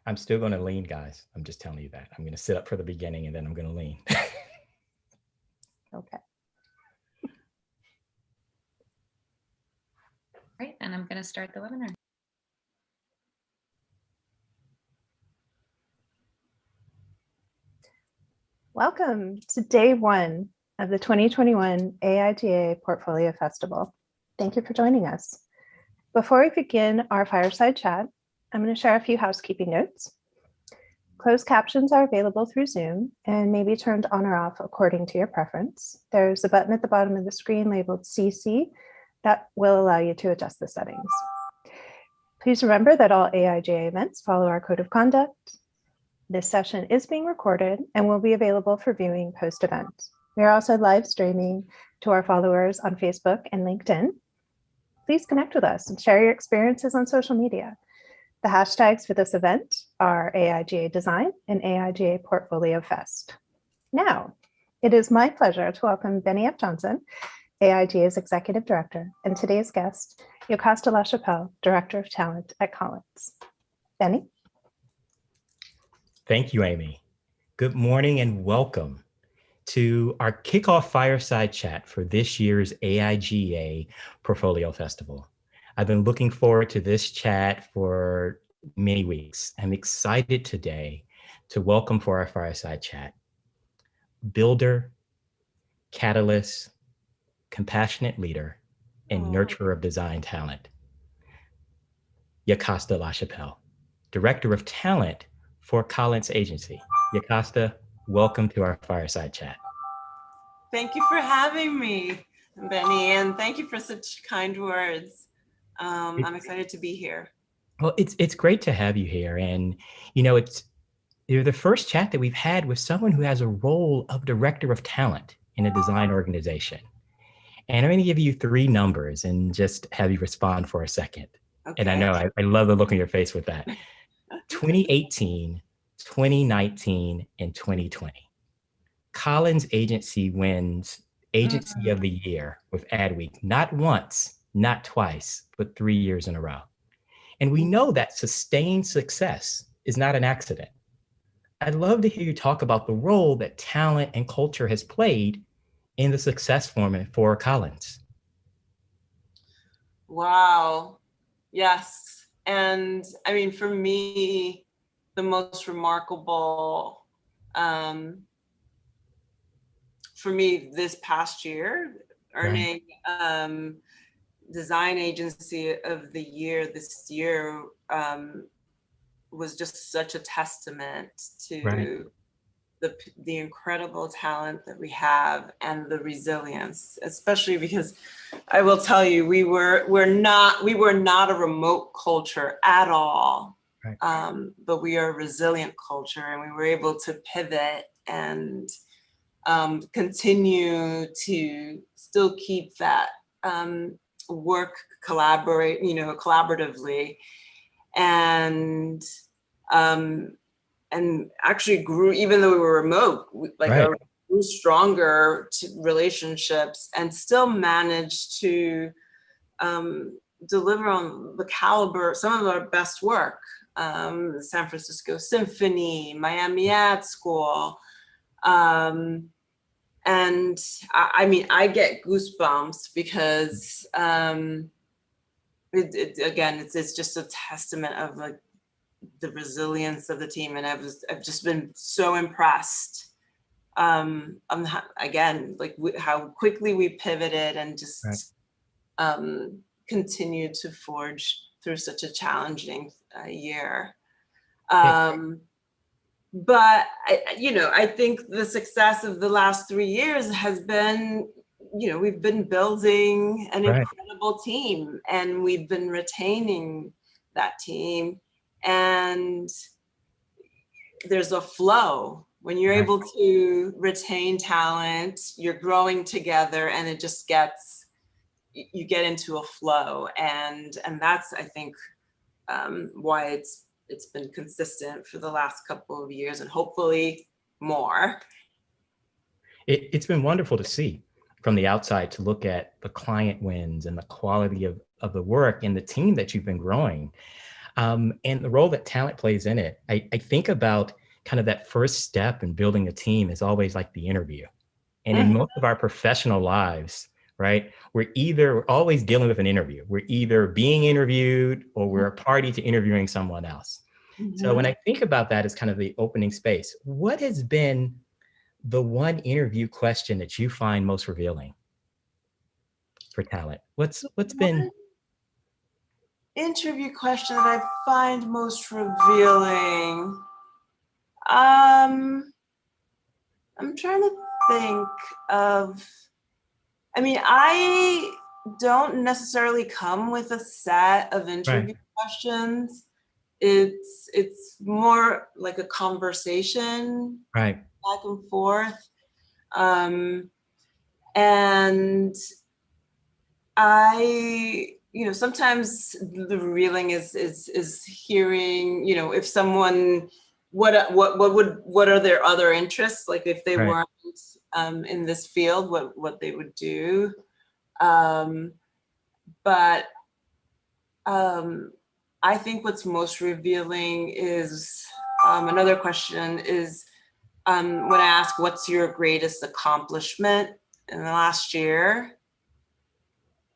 I'm still going to lean, guys. I'm just telling you that. I'm going to sit up for the beginning and then I'm going to lean. Okay. Great, and I'm going to start the webinar. Welcome to day one of the 2021 AIGA Portfolio Festival. Thank you for joining us. Before we begin our fireside chat, I'm going to share a few housekeeping notes. Closed captions are available through Zoom and may be turned on or off according to your preference. There's a button at the bottom of the screen labeled CC that will allow you to adjust the settings. Please remember that all AIGA events follow our code of conduct. This session is being recorded and will be available for viewing post-event. We are also live streaming to our followers on Facebook and LinkedIn. Please connect with us and share your experiences on social media. The hashtags for this event are AIGA Design and AIGA Portfolio Fest. Now, it is my pleasure to welcome Bennie F. Johnson, AIGA's Executive Director, and today's guest, Yocasta Lachapelle, Director of Talent at Collins. Bennie? Thank you, Amy. Good morning and welcome to our kickoff fireside chat for this year's AIGA Portfolio Festival. I've been looking forward to this chat for many weeks. I'm excited today to welcome for our fireside chat, builder, catalyst, compassionate leader, and nurturer of design talent, Yocasta Lachapelle, Director of Talent for Collins Agency. Yocasta, welcome to our fireside chat. Thank you for having me, Bennie, and thank you for such kind words. I'm excited to be here. Well, it's great to have you here. And, you know, you're the first chat that we've had with someone who has a role of Director of Talent in a design organization. And I'm going to give you 3 numbers and just have you respond for a second. Okay. And I know I love the look on your face with that. 2018, 2019, and 2020. Collins Agency wins Agency of the Year with Adweek, not once, not twice, but 3 years in a row. And we know that sustained success is not an accident. I'd love to hear you talk about the role that talent and culture has played in the success formula for Collins. Wow. Yes. And I mean, for me, the most remarkable, for me this past year, earning Design Agency of the Year this year was just such a testament to the incredible talent that we have and the resilience, especially because I will tell you, we were not a remote culture at all, but we are a resilient culture, and we were able to pivot and continue to still keep that work collaboratively, and actually grew, even though we were remote, grew stronger relationships, and still managed to deliver on the caliber, some of our best work, the San Francisco Symphony, Miami Ad School. And I mean, I get goosebumps because again, it's just a testament of like the resilience of the team, and I've just been so impressed. Again, like how quickly we pivoted and just continued to forge through such a challenging year. But I think the success of the last 3 years has been, we've been building an incredible team, and we've been retaining that team, and there's a flow. When you're able to retain talent, you're growing together, and it just you get into a flow, and that's, I think, why it's been consistent for the last couple of years, and hopefully more. It's been wonderful to see from the outside, to look at the client wins and the quality of the work and the team that you've been growing. And the role that talent plays in it. I think about kind of that first step in building a team is always like the interview. And in most of our professional lives, right, we're always dealing with an interview. We're either being interviewed or we're a party to interviewing someone else. So when I think about that as kind of the opening space, what has been the one interview question that you find most revealing for talent? What's been interview question that I find most revealing? I'm trying to think of, I mean, I don't necessarily come with a set of interview questions. It's more like a conversation, right, back and forth. And I, sometimes the revealing is hearing, if someone, what are their other interests? Like if they right, weren't in this field, what they would do. But I think what's most revealing is another question is when I ask, what's your greatest accomplishment in the last year?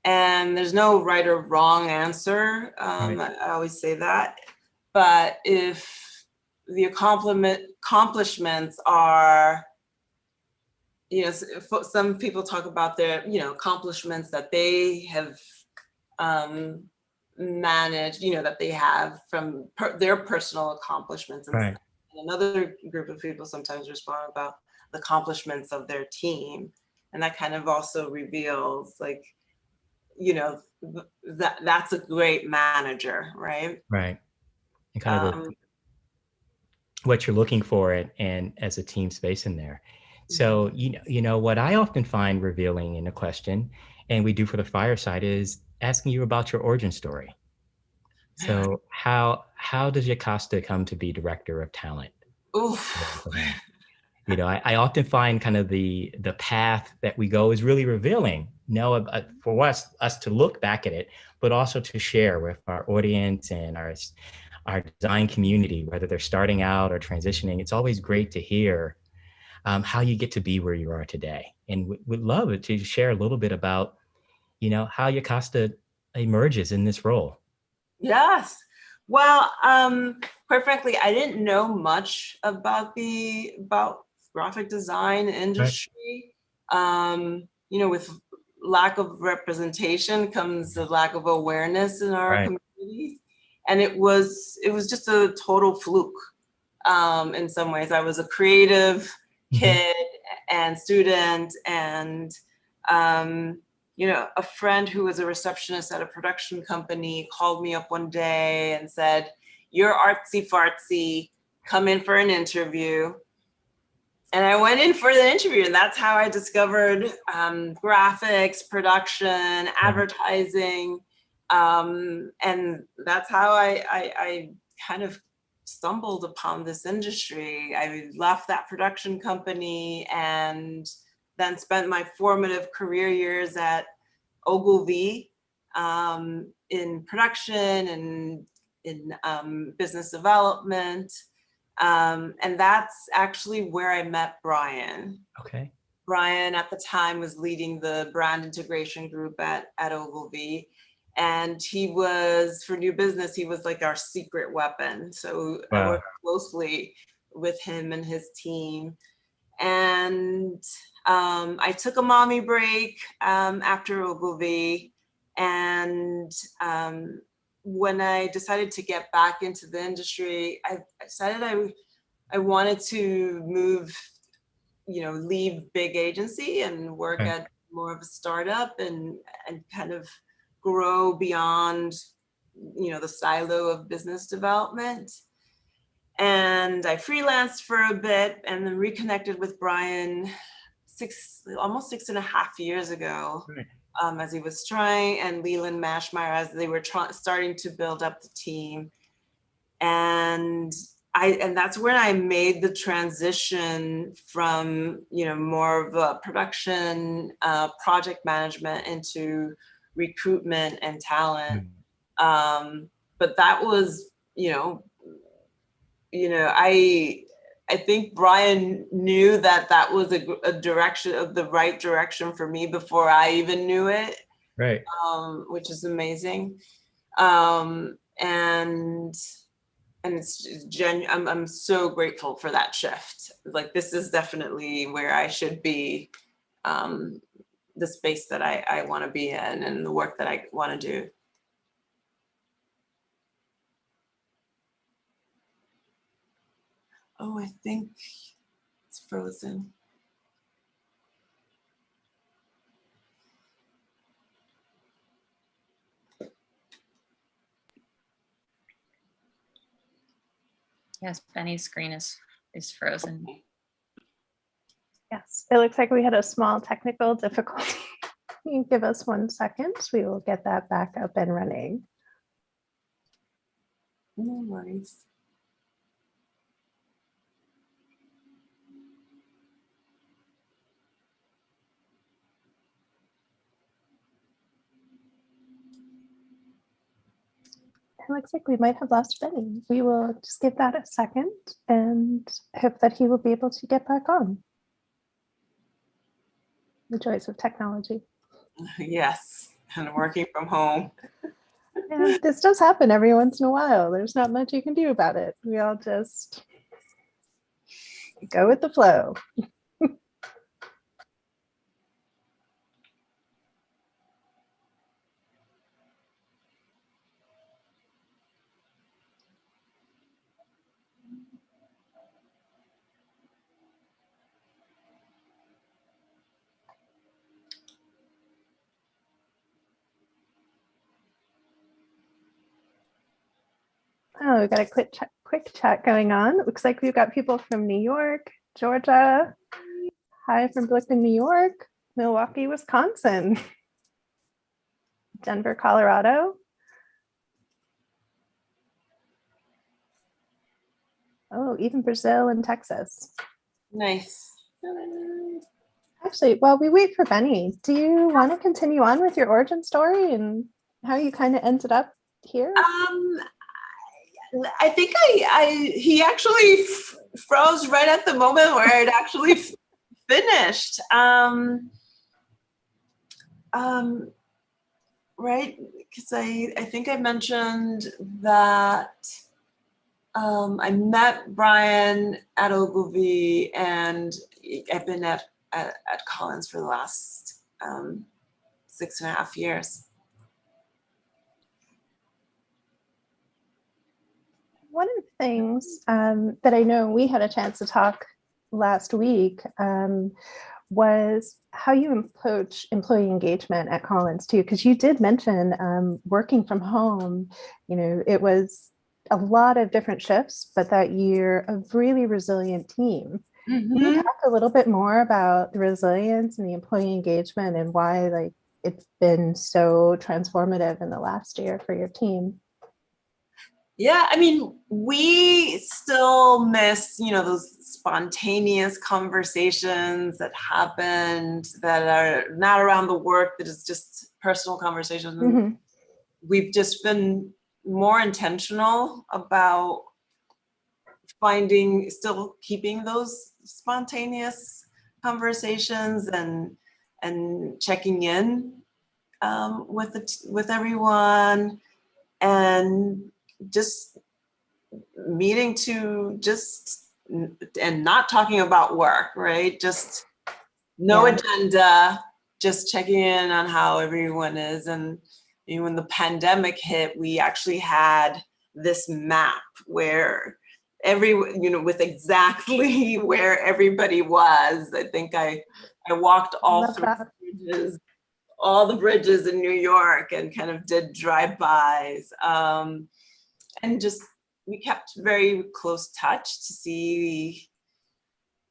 And there's no right or wrong answer. right, I always say that. But if the accomplishments are, some people talk about their, accomplishments that they have managed, that they have from their personal accomplishments. And right, another group of people sometimes respond about the accomplishments of their team. And that kind of also reveals like, that's a great manager, right? right. And kind of what you're looking for and as a team space in there. So, what I often find revealing in a question, and we do for the fireside, is asking you about your origin story. So how does Yocasta come to be director of talent? Oof. I often find kind of the path that we go is really revealing. For us to look back at it, but also to share with our audience and our design community, whether they're starting out or transitioning. It's always great to hear how you get to be where you are today, and would love it to share a little bit about how Yocasta emerges in this role. Yes. Well, quite frankly, I didn't know much about graphic design Right. industry. With lack of representation comes the lack of awareness in our Right. communities. And it was just a total fluke. In some ways, I was a creative kid and student, and a friend who was a receptionist at a production company called me up one day and said, "You're artsy fartsy, come in for an interview." And I went in for the interview, and that's how I discovered graphics, production, advertising. And that's how I kind of stumbled upon this industry. I left that production company and then spent my formative career years at Ogilvy in production and in business development. And that's actually where I met Brian. Okay. Brian at the time was leading the brand integration group at Ogilvy. And he was, for new business, he was like our secret weapon. So I worked closely with him and his team. And I took a mommy break after Ogilvy. And when I decided to get back into the industry, I decided I wanted to move, leave big agency and work at more of a startup and kind of grow beyond, the silo of business development. And I freelanced for a bit and then reconnected with Brian almost 6.5 years ago. As he was trying, and Leland Mashmeyer, as they were starting to build up the team. And that's when I made the transition from, more of a production, project management into recruitment and talent. but that was, I think Brian knew that that was a direction of the right direction for me before I even knew it. Right. Which is amazing. And it's I'm so grateful for that shift. Like, this is definitely where I should be, the space that I want to be in and the work that I want to do. Oh, I think it's frozen. Yes, Benny's screen is frozen. Yes, it looks like we had a small technical difficulty. You give us 1 second. We will get that back up and running. No worries. It looks like we might have lost Benny. We will just give that a second and hope that he will be able to get back on. The joys of technology. Yes, and working from home. And this does happen every once in a while. There's not much you can do about it. We all just go with the flow. Oh, we've got a quick chat going on. It looks like we've got people from New York, Georgia. Hi from Brooklyn, New York, Milwaukee, Wisconsin, Denver, Colorado. Oh, even Brazil and Texas. Nice. Actually, while we wait for Benny, do you want to continue on with your origin story and how you kind of ended up here? I think he actually froze right at the moment where it actually finished. Right, because I think I mentioned that I met Brian at Ogilvy, and I've been at Collins for the last 6.5 years. One of the things that I know we had a chance to talk last week was how you approach employee engagement at Collins too, because you did mention working from home. It was a lot of different shifts, but that you're a really resilient team. Mm-hmm. Can you talk a little bit more about the resilience and the employee engagement and why it's been so transformative in the last year for your team? Yeah, I mean, we still miss, those spontaneous conversations that happened that are not around the work, that is just personal conversations. Mm-hmm. We've just been more intentional about still keeping those spontaneous conversations and checking in with everyone, and just meeting and not talking about work, right? Just no agenda, just checking in on how everyone is. And when the pandemic hit, we actually had this map where with exactly where everybody was. I think I walked all the bridges in New York and kind of did drive-bys. And just, we kept very close touch to see,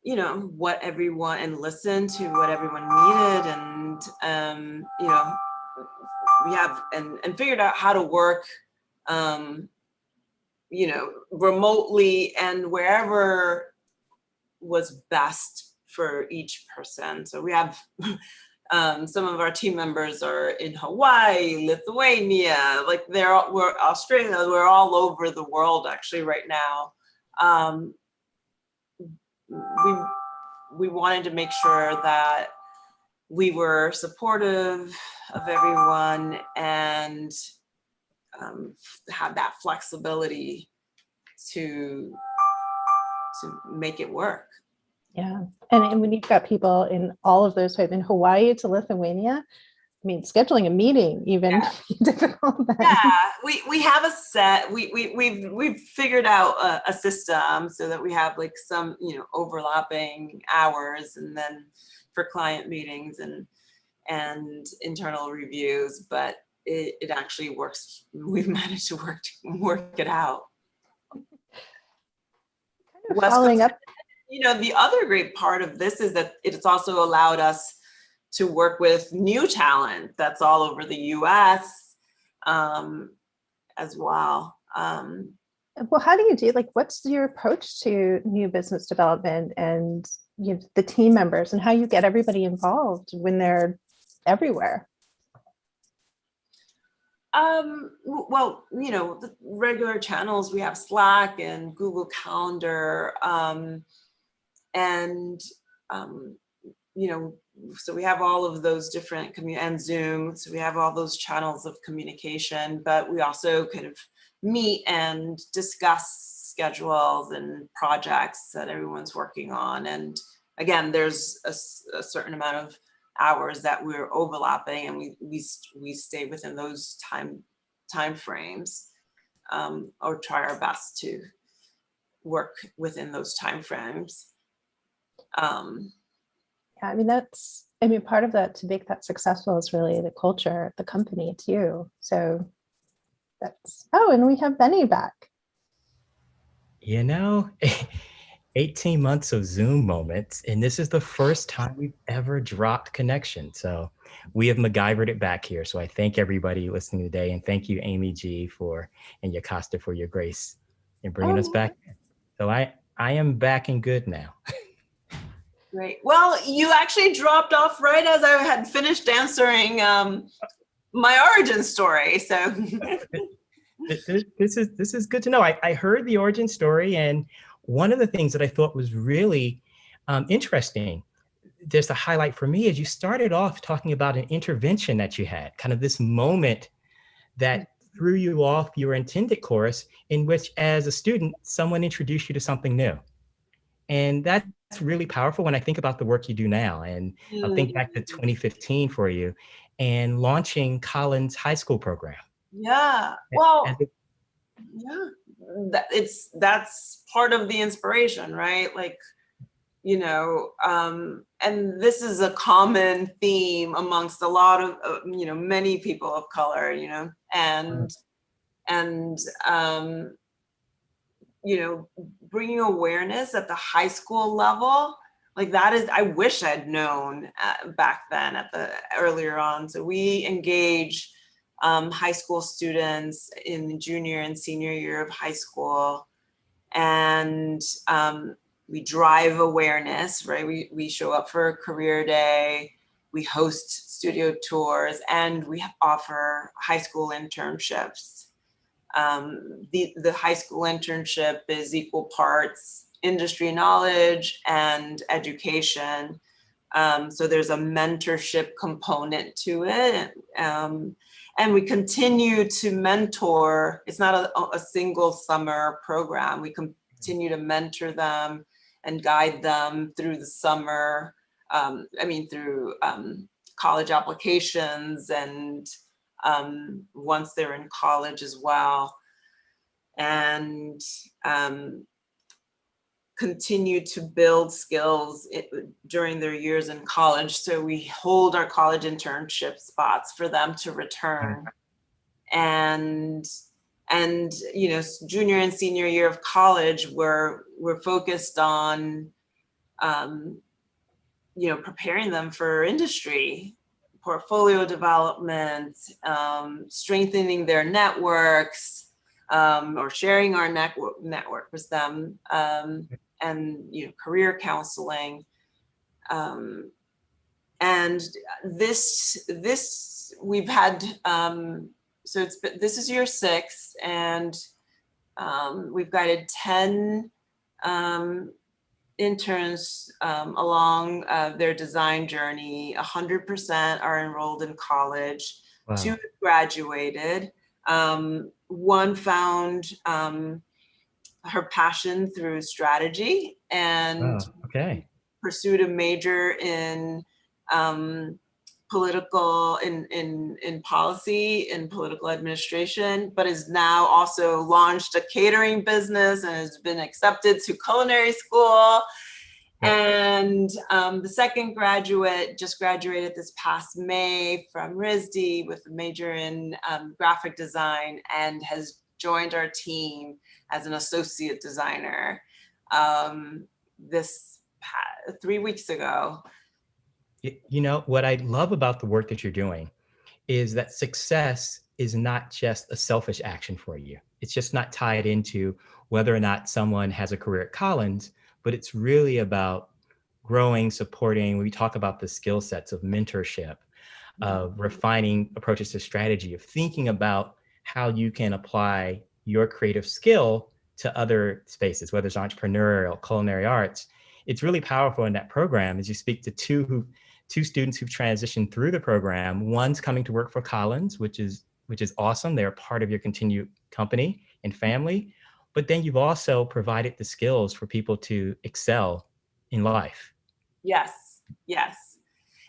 what everyone, and listen to what everyone needed. And, we have, and figured out how to work, remotely and wherever was best for each person. So we have Some of our team members are in Hawaii, Lithuania, like we're Australia, we're all over the world actually right now. We wanted to make sure that we were supportive of everyone and have that flexibility to make it work. Yeah. And when you've got people in all of those, in Hawaii to Lithuania, I mean, scheduling a meeting even difficult. Then. Yeah, we have a set. We've figured out a system so that we have like some overlapping hours, and then for client meetings and internal reviews. But it actually works. We've managed to work it out. Kind of following up. The other great part of this is that it's also allowed us to work with new talent that's all over the US as well. Well, how do you do, what's your approach to new business development and the team members, and how you get everybody involved when they're everywhere? Well, the regular channels, we have Slack and Google Calendar, so we have all of those different and Zoom. So we have all those channels of communication, but we also kind of meet and discuss schedules and projects that everyone's working on. And again, there's a certain amount of hours that we're overlapping, and we stay within those time frames, or try our best to work within those time frames. Yeah, I mean, part of that to make that successful is really the culture, the company, it's you. So and we have Bennie back. 18 months of Zoom moments, and this is the first time we've ever dropped connection. So we have MacGyvered it back here. So I thank everybody listening today, and thank you, Amy G, and Yocasta for your grace in bringing us back. So I am back and good now. Great. Well, you actually dropped off right as I had finished answering my origin story. So this is good to know. I heard the origin story, and one of the things that I thought was really interesting, just a highlight for me, is you started off talking about an intervention that you had, kind of this moment that threw you off your intended course, in which, as a student, someone introduced you to something new. And that's really powerful when I think about the work you do now. And I think back to 2015 for you and launching Collins High School program. Yeah. Well, that's part of the inspiration, right? And this is a common theme amongst a lot of, many people of color, bringing awareness at the high school level, I wish I'd known back then earlier on. So we engage high school students in the junior and senior year of high school, and we drive awareness, right? We show up for a career day, we host studio tours, and we offer high school internships. The high school internship is equal parts industry knowledge and education. So there's a mentorship component to it. And we continue to mentor. It's not a single summer program. We continue to mentor them and guide them through the summer, through college applications, and once they're in college as well, and continue to build skills during their years in college. So we hold our college internship spots for them to return. And junior and senior year of college, we're focused on preparing them for industry, portfolio development, strengthening their networks, or sharing our network with them, and career counseling, And this we've had, so this is year 6, and we've guided 10 interns along their design journey. 100% are enrolled in college. Wow. 2 graduated. One found her passion through strategy and okay. pursued a major in in policy and political administration, but is now also launched a catering business and has been accepted to culinary school. And the second graduate just graduated this past May from RISD with a major in graphic design and has joined our team as an associate designer this 3 weeks ago. You know, what I love about the work that you're doing is that success is not just a selfish action for you. It's just not tied into whether or not someone has a career at Collins, but it's really about growing, supporting. We talk about the skill sets of mentorship, of refining approaches to strategy, of thinking about how you can apply your creative skill to other spaces, whether it's entrepreneurial, culinary arts. It's really powerful in that program as you speak to two students who've transitioned through the program. One's coming to work for Collins, which is awesome. They're part of your continued company and family. But then you've also provided the skills for people to excel in life. Yes, yes,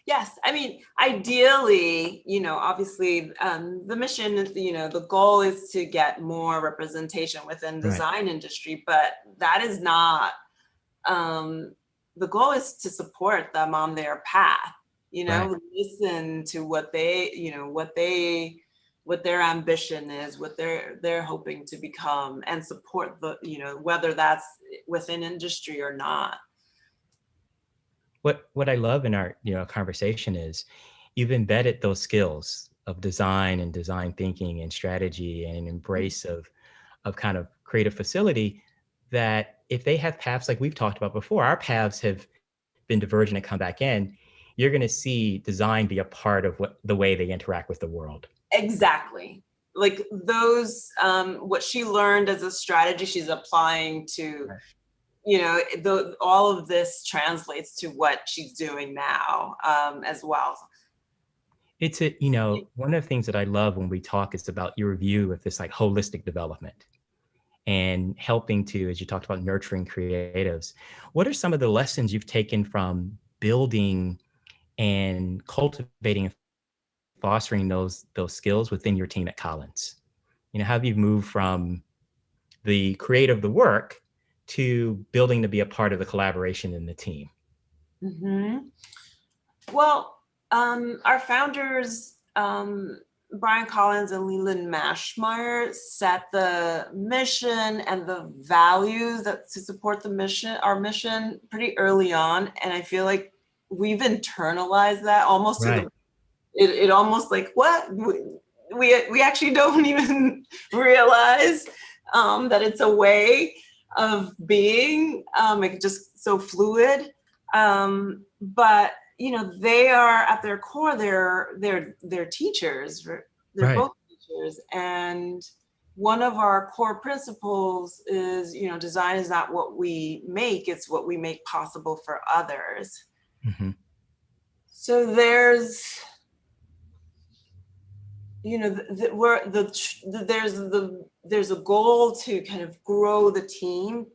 yes. I mean, ideally, you know, obviously, the mission is, you know, the goal is to get more representation within the design industry, but that is not, the goal is to support them on their path, you know, listen to what they, you know, what their ambition is, what they're hoping to become, and support the, you know, whether that's within industry or not. What I love in our, you know, conversation is you've embedded those skills of design and design thinking and strategy and an embrace of kind of creative facility, that if they have paths like we've talked about before, our paths have been divergent and come back in, you're going to see design be a part of the way they interact with the world. Exactly. Like those, what she learned as a strategy, she's applying to, you know, all of this translates to what she's doing now as well. It's a, you know, one of the things that I love when we talk is about your view of this like holistic development and helping to, as you talked about, nurturing creatives. What are some of the lessons you've taken from building and cultivating and fostering those skills within your team at Collins? You know, how have you moved from the create of the work to building to be a part of the collaboration in the team? Well, our founders, Brian Collins and Leland Mashmeyer, set the mission and the values that to support the mission, our mission, pretty early on, and I feel like we've internalized that almost to the, it almost like what we actually don't even realize that it's a way of being, like just so fluid, but you know, they are at their core, they're teachers, they're both teachers. And one of our core principles is, you know, design is not what we make, it's what we make possible for others. So there's, you know, there's a goal to kind of grow the team,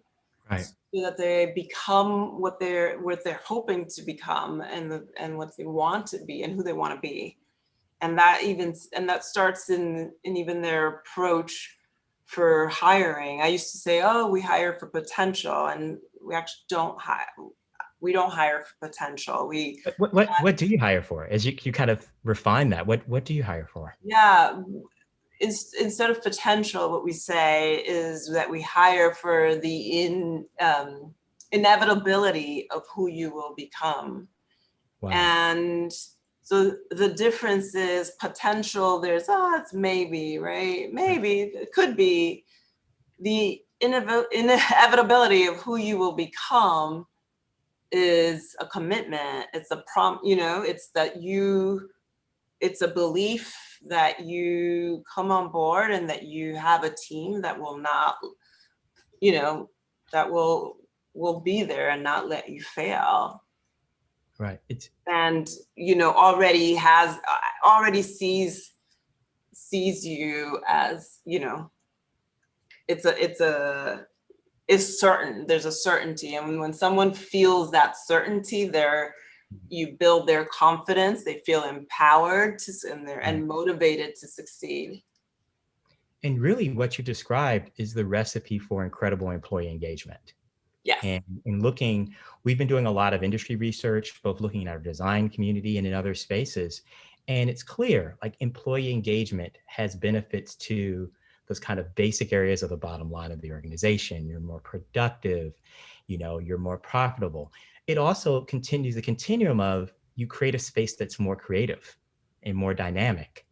so that they become what they're hoping to become, and what they want to be and who they want to be, and that starts in even their approach for hiring. I used to say, oh, we hire for potential, and we actually don't hire. We don't hire for potential. What do you hire for? As you kind of refine that, what do you hire for? Yeah. Instead of potential, what we say is that we hire for the inevitability of who you will become. And so the difference is potential, there's, it's maybe, right? Maybe, it could be. The inevitability of who you will become is a commitment. It's a it's that it's a belief that you come on board and that you have a team that will not, that will be there and not let you fail. Right. And, already sees you as, it's certain. There's a certainty. And when someone feels that certainty, you build their confidence. They feel empowered and motivated to succeed. And really what you described is the recipe for incredible employee engagement. Yes. And we've been doing a lot of industry research, both looking at our design community and in other spaces. And it's clear, like, employee engagement has benefits to those kind of basic areas of the bottom line of the organization. You're more productive, you're more profitable. It also continues the continuum of, you create a space that's more creative and more dynamic.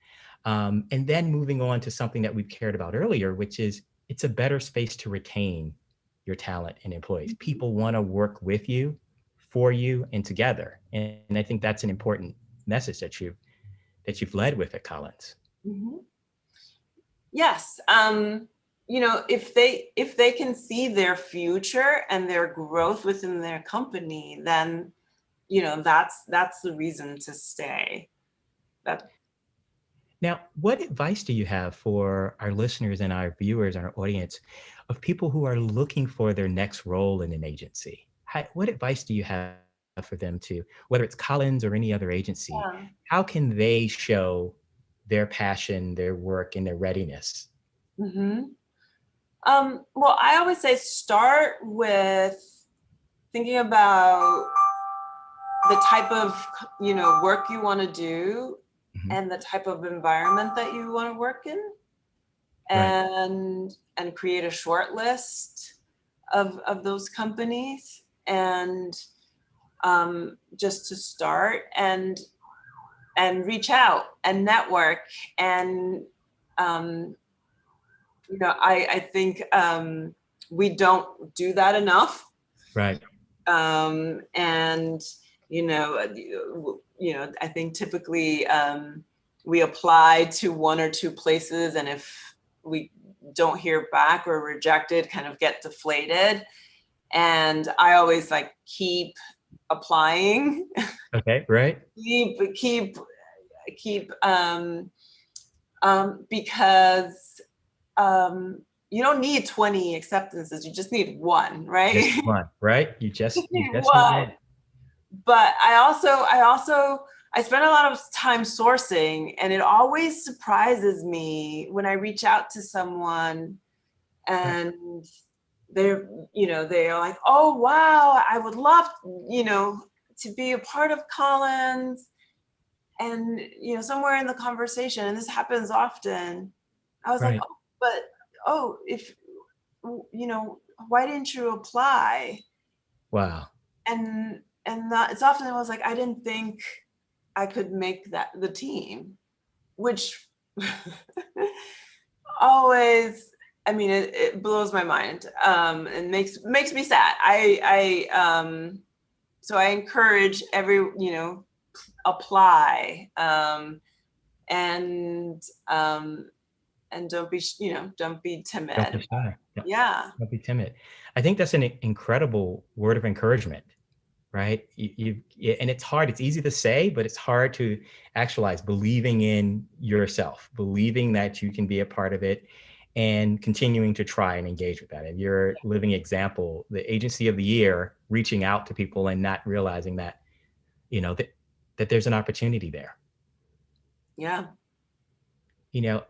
And then moving on to something that we've cared about earlier, which is, it's a better space to retain your talent and employees. People want to work with you, for you, and together. And I think that's an important message that you've led with at Collins. Mm-hmm. Yes. If they can see their future and their growth within their company, then, that's the reason to stay. Now, what advice do you have for our listeners and our viewers and our audience of people who are looking for their next role in an agency? What advice do you have for them to, whether it's Collins or any other agency, how can they show their passion, their work, and their readiness? Mm-hmm. Well, I always say start with thinking about the type of, work you want to do, and the type of environment that you want to work in, and create a short list of those companies, and just to start and reach out and network. And I think we don't do that enough. Right. And I think typically we apply to one or two places, and if we don't hear back or rejected, kind of get deflated. And I always keep applying. Okay, right. keep because you don't need 20 acceptances. You just need one, right? Just one, right? You just need need one. one. But I spend a lot of time sourcing, and it always surprises me when I reach out to someone and they're like, oh, wow, I would love, to be a part of Collins. And, somewhere in the conversation, and this happens often, I was like, if, why didn't you apply? Wow. And it's often I was like, I didn't think I could make the team, which always, it blows my mind, and makes me sad. So I encourage apply, and don't be timid. Don't be shy. Yeah. Don't be timid. I think that's an incredible word of encouragement, right? And it's hard. It's easy to say, but it's hard to actualize. Believing in yourself, believing that you can be a part of it, and continuing to try and engage with that. And you're a living example, the agency of the year, reaching out to people and not realizing that, that there's an opportunity there. Yeah.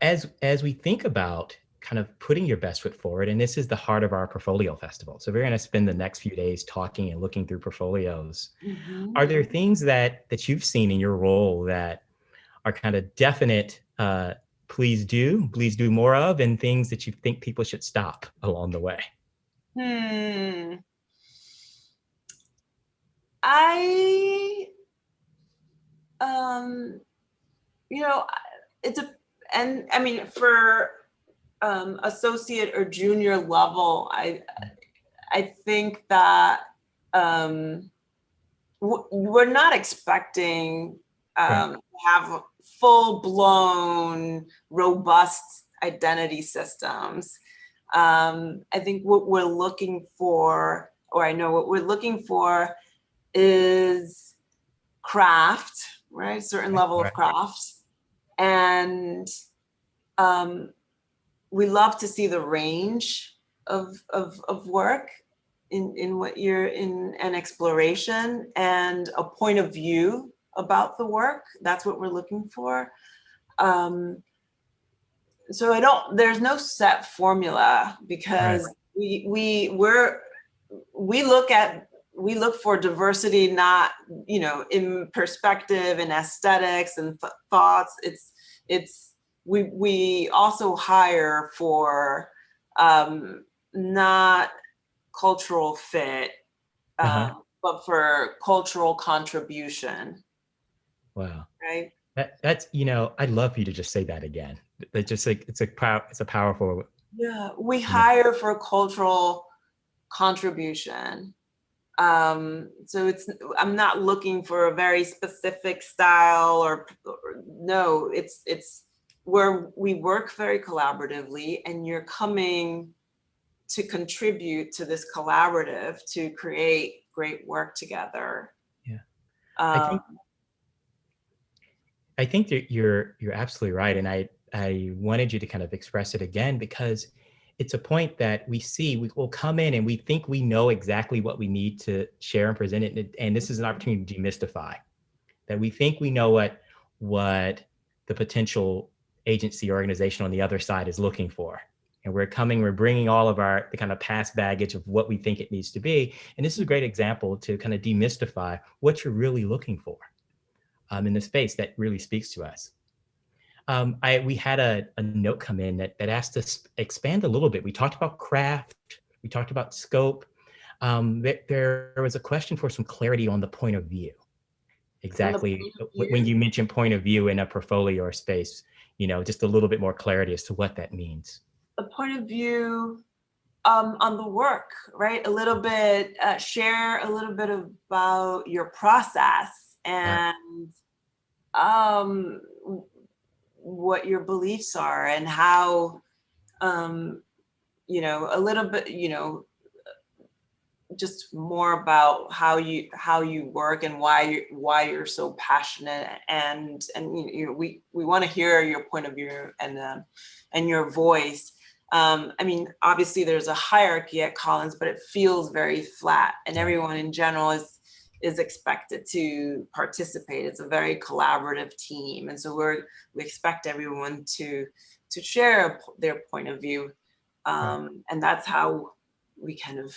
As we think about kind of putting your best foot forward, and this is the heart of our portfolio festival. So we're going to spend the next few days talking and looking through portfolios. Mm-hmm. Are there things that you've seen in your role that are kind of definite, please do more of, and things that you think people should stop along the way? For associate or junior level, I think that we're not expecting Right. to have full-blown, robust identity systems. I think what we're looking for, or I know what we're looking for, is craft, right? Certain level of Right. craft. And we love to see the range of work in what you're in, an exploration and a point of view about the work. That's what we're looking for. So there's no set formula, because Right. we look for diversity, not, in perspective and aesthetics and thoughts. We also hire for not cultural fit, Uh-huh. but for cultural contribution, Wow. right? That's, I'd love for you to just say that again. That just like it's a powerful. Yeah, we hire for cultural contribution. So I'm not looking for a very specific style or no, it's where we work very collaboratively, and you're coming to contribute to this collaborative to create great work together. Yeah. Um, I think that you're absolutely right, and I wanted you to kind of express it again, because it's a point that we will come in and we think we know exactly what we need to share and present it, and this is an opportunity to demystify that. We think we know what the potential agency or organization on the other side is looking for, and we're bringing all of the kind of past baggage of what we think it needs to be, and this is a great example to kind of demystify what you're really looking for in the space that really speaks to us. We had a note come in that asked us expand a little bit. We talked about craft, we talked about scope. There was a question for some clarity on the point of view. on the Exactly. point of When view, you mention point of view in a portfolio or space, just a little bit more clarity as to what that means. the point of view on the work, right? A little bit, share a little bit about your process and what your beliefs are, and how, a little bit, just more about how you work and why you're so passionate, and we want to hear your point of view and your voice. I mean, obviously there's a hierarchy at Collins, but it feels very flat, and everyone in general is expected to participate. It's a very collaborative team, and so we expect everyone to share their point of view, and that's how we kind of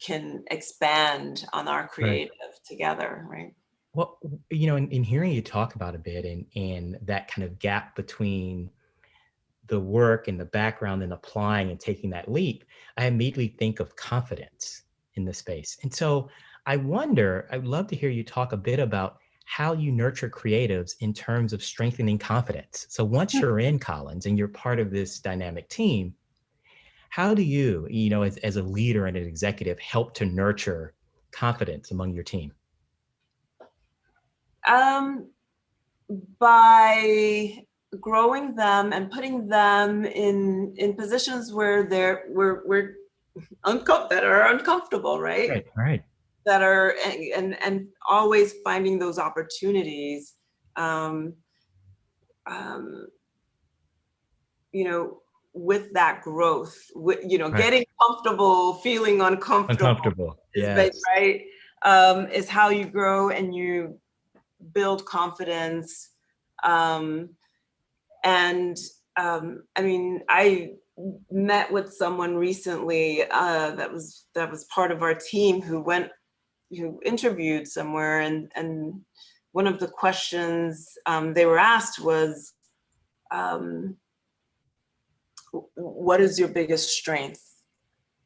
can expand on our Right. creative together, right? Well, in hearing you talk about a bit and that kind of gap between the work and the background and applying and taking that leap, I immediately think of confidence in the space. And so I'd love to hear you talk a bit about how you nurture creatives in terms of strengthening confidence. So once you're in Collins and you're part of this dynamic team, how do you, as a leader and an executive, help to nurture confidence among your team? Um, by growing them and putting them in positions where we're that are uncomfortable, right? Right, right. That are and always finding those opportunities. Um, um, with that growth, Right. getting comfortable, feeling uncomfortable Uncomfortable. is Yes. right, is how you grow and you build confidence. And I mean, I met with someone recently that was part of our team who interviewed somewhere, and one of the questions they were asked was, what is your biggest strength?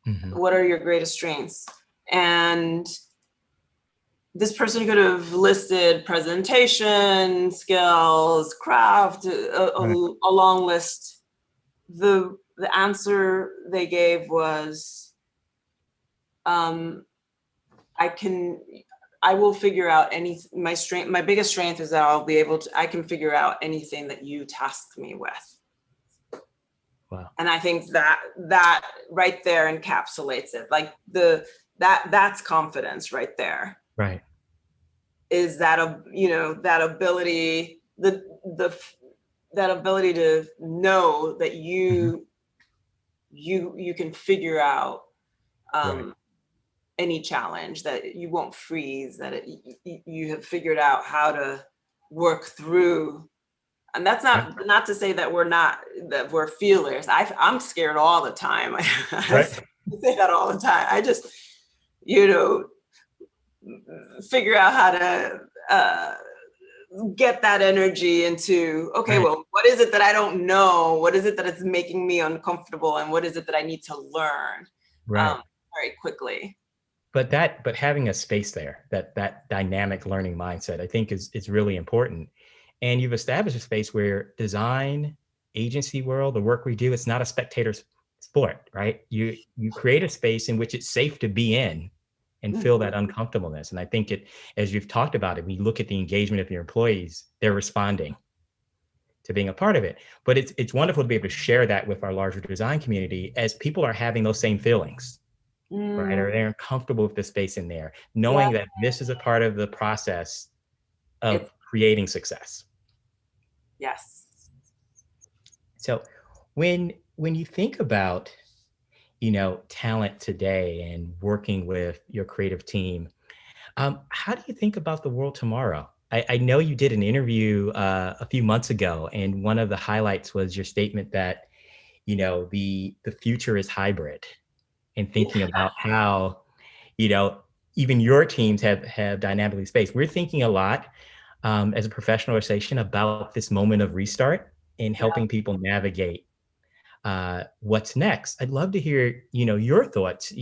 Mm-hmm. What are your greatest strengths? And this person could have listed presentation skills, craft, a long list. The answer they gave was I will figure out my biggest strength is that I can figure out anything that you task me with. Wow. And I think that right there encapsulates it. Like that's confidence right there. Right. Is that that ability, that ability to know that you can figure out Right. any challenge, that you won't freeze, that you have figured out how to work through. And that's not to say that we're feelers. I'm scared all the time. I say that all the time. I just, figure out how to get that energy into, okay, well, what is it that I don't know? What is it that is making me uncomfortable? And what is it that I need to learn very quickly? But having a space there, that dynamic learning mindset, I think is really important. And you've established a space where design, agency world, the work we do, it's not a spectator sport, right? You create a space in which it's safe to be in and feel that uncomfortableness. And I think as you've talked about it, when you look at the engagement of your employees, they're responding to being a part of it. But it's wonderful to be able to share that with our larger design community as people are having those same feelings, right? Or they're uncomfortable with the space in there, knowing that this is a part of the process of creating success. Yes. So when you think about, talent today and working with your creative team, how do you think about the world tomorrow? I know you did an interview a few months ago, and one of the highlights was your statement that, the future is hybrid, and thinking about how, even your teams have dynamically spaced. We're thinking a lot as a professional organization about this moment of restart and helping people navigate what's next. I'd love to hear, your thoughts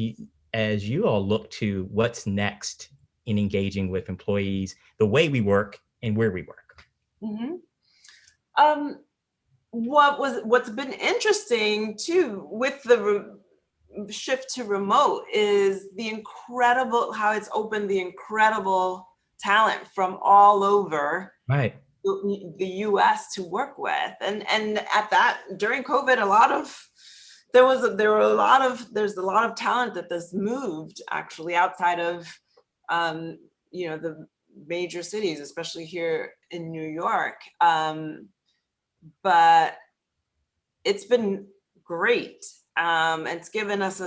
as you all look to what's next in engaging with employees, the way we work and where we work. What's been interesting too with the shift to remote is how it's opened the incredible talent from all over the US to work with. And at that, during COVID, there's a lot of talent that has moved actually outside of the major cities, especially here in New York. But it's been great. It's given us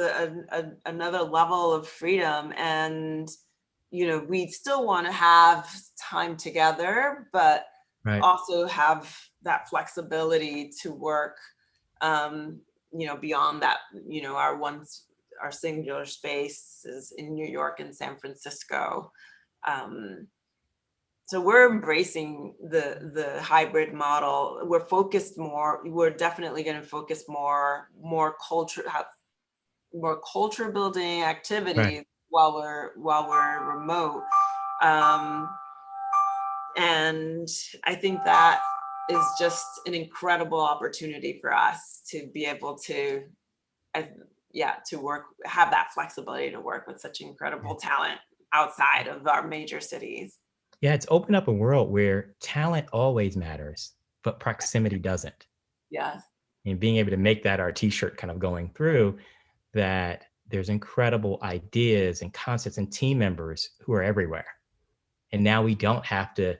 another level of freedom, and we still want to have time together, but also have that flexibility to work beyond that, our singular spaces in New York and San Francisco. So we're embracing the hybrid model. We're definitely going to focus more culture building activities while we're remote. And I think that is just an incredible opportunity for us to be able to work, have that flexibility to work with such incredible talent outside of our major cities. Yeah, it's opened up a world where talent always matters, but proximity doesn't. Yes. And being able to make that our t-shirt kind of going through, that there's incredible ideas and concepts and team members who are everywhere. And now we don't have to,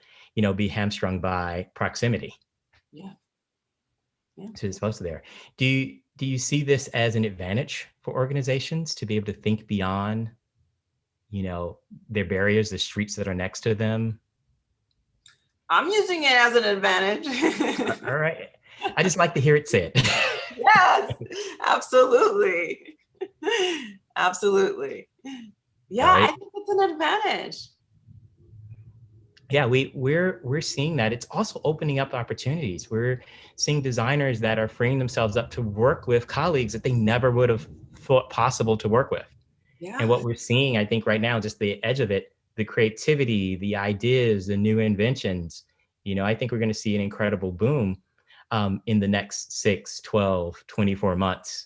be hamstrung by proximity. Yeah. To the supposed to there. Do you see this as an advantage for organizations to be able to think beyond, their barriers, the streets that are next to them? I'm using it as an advantage. All right. I just like to hear it said. Yes, absolutely. Absolutely. Yeah, I think it's an advantage. Yeah, we're seeing that. It's also opening up opportunities. We're seeing designers that are freeing themselves up to work with colleagues that they never would have thought possible to work with. Yeah. And what we're seeing, I think right now, just the edge of it, the creativity, the ideas, the new inventions, I think we're going to see an incredible boom in the next 6, 12, 24 months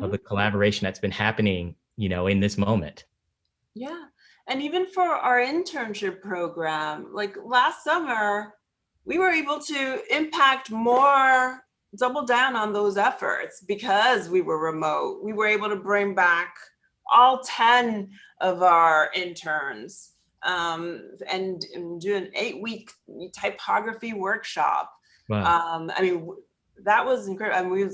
of the collaboration that's been happening in this moment. Yeah. And even for our internship program, like last summer, we were able to impact more, double down on those efforts because we were remote. We were able to bring back all 10 of our interns and do an 8-week typography workshop. Wow. I mean, that was incredible. I mean,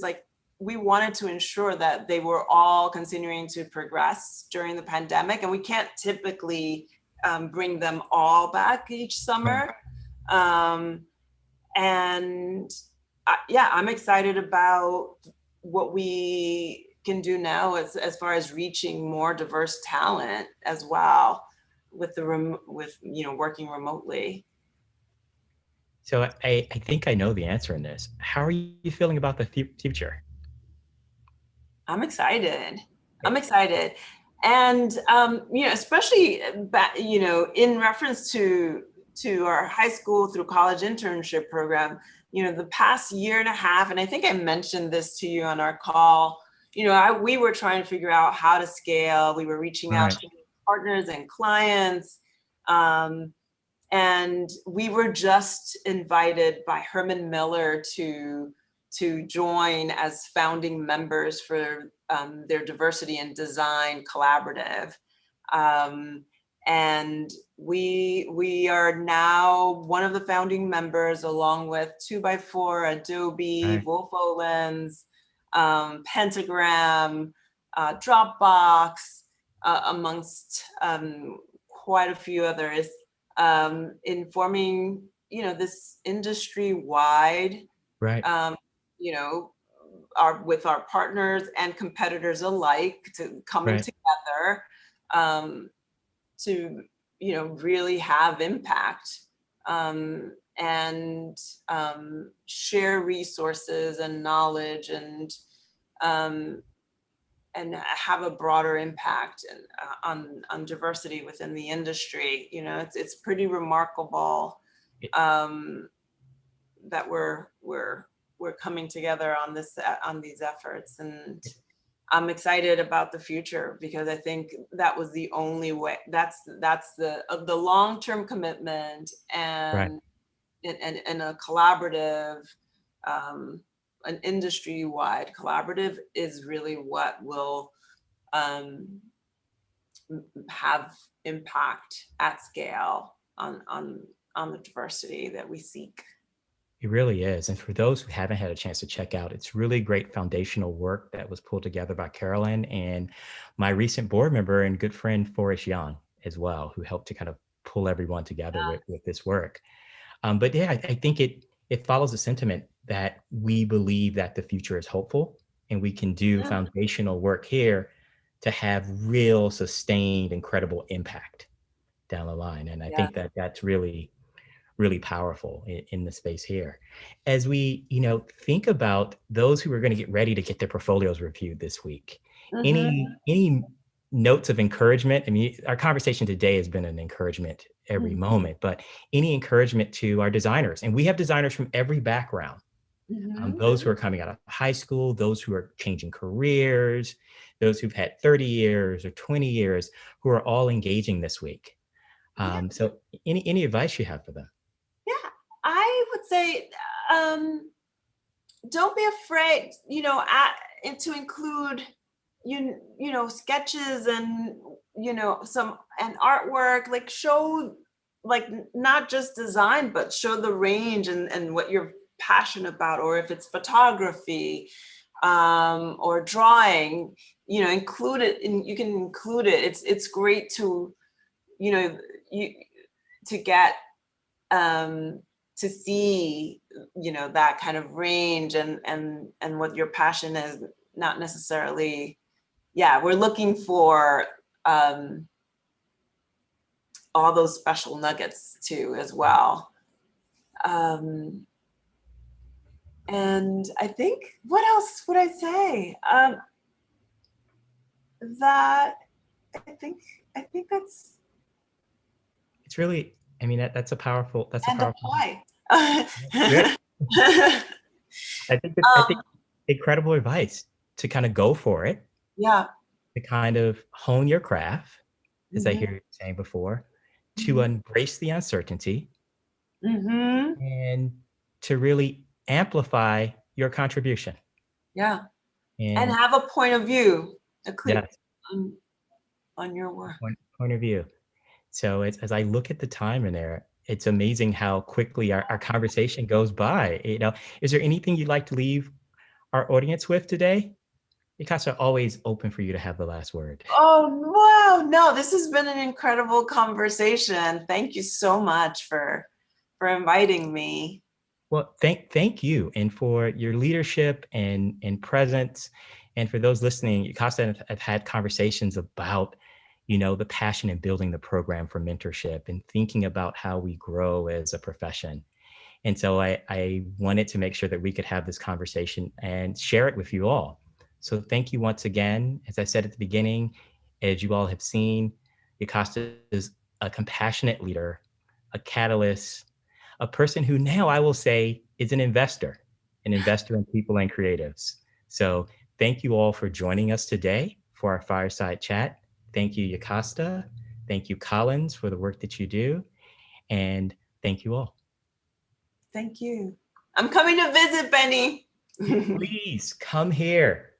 we wanted to ensure that they were all continuing to progress during the pandemic, and we can't typically bring them all back each summer. And yeah, I'm excited about what we can do now as far as reaching more diverse talent as well with working remotely. So I think I know the answer in this. How are you feeling about the future? I'm excited. I'm excited. And, especially, in reference to our high school through college internship program, the past year and a half, and I think I mentioned this to you on our call, we were trying to figure out how to scale. We were reaching out to partners and clients. And we were just invited by Herman Miller to join as founding members for their diversity and design collaborative. And we are now one of the founding members, along with 2x4, Adobe, Wolf Olens, Pentagram, Dropbox, amongst quite a few others, in forming, this industry-wide, with our partners and competitors alike, to coming together to really have impact and share resources and knowledge and have a broader impact on diversity within the industry. It's pretty remarkable that we're coming together on these efforts, and I'm excited about the future because I think that was the only way. That's the long-term commitment and a collaborative, an industry-wide collaborative is really what will have impact at scale on the diversity that we seek. It really is. And for those who haven't had a chance to check out, it's really great foundational work that was pulled together by Carolyn and my recent board member and good friend, Forrest Young, as well, who helped to kind of pull everyone together with this work. But yeah, I think it follows a sentiment that we believe that the future is hopeful and we can do foundational work here to have real, sustained, incredible impact down the line. And I think that that's really powerful in the space here. As we, think about those who are going to get ready to get their portfolios reviewed this week, any notes of encouragement? I mean, our conversation today has been an encouragement every moment, but any encouragement to our designers? And we have designers from every background. Those who are coming out of high school, those who are changing careers, those who've had 30 years or 20 years, who are all engaging this week. So any advice you have for them? Yeah, I would say, don't be afraid, to include, sketches and, some artwork, like show, like not just design, but show the range and what you're passionate about, or if it's photography or drawing, include it, and you can include it. It's great to, to get to see, that kind of range and what your passion is. Not necessarily, we're looking for all those special nuggets too as well. And I think, what else would I say? That I think that's. It's really, I mean, that's a powerful. Apply. I think incredible advice to kind of go for it. Yeah. to kind of hone your craft, as I Mhm. hear you saying before, to embrace the uncertainty, Mm-hmm. and to really amplify your contribution. Yeah. And And have a point of view, a clear yes, on your work. point of view. So as I look at the time in there, it's amazing how quickly our conversation goes by. Is there anything you'd like to leave our audience with today? Yocasta, always open for you to have the last word. Oh, wow. No, this has been an incredible conversation. Thank you so much for inviting me. Well, thank you, and for your leadership and presence, and for those listening. Yocasta and I've had conversations about, the passion in building the program for mentorship and thinking about how we grow as a profession. And so I wanted to make sure that we could have this conversation and share it with you all. So thank you once again. As I said at the beginning, as you all have seen, Yocasta is a compassionate leader, a catalyst, a person who now I will say is an investor in people and creatives. So thank you all for joining us today for our fireside chat. Thank you, Yocasta. Thank you, Collins, for the work that you do. And thank you all. Thank you. I'm coming to visit, Bennie. Please come here.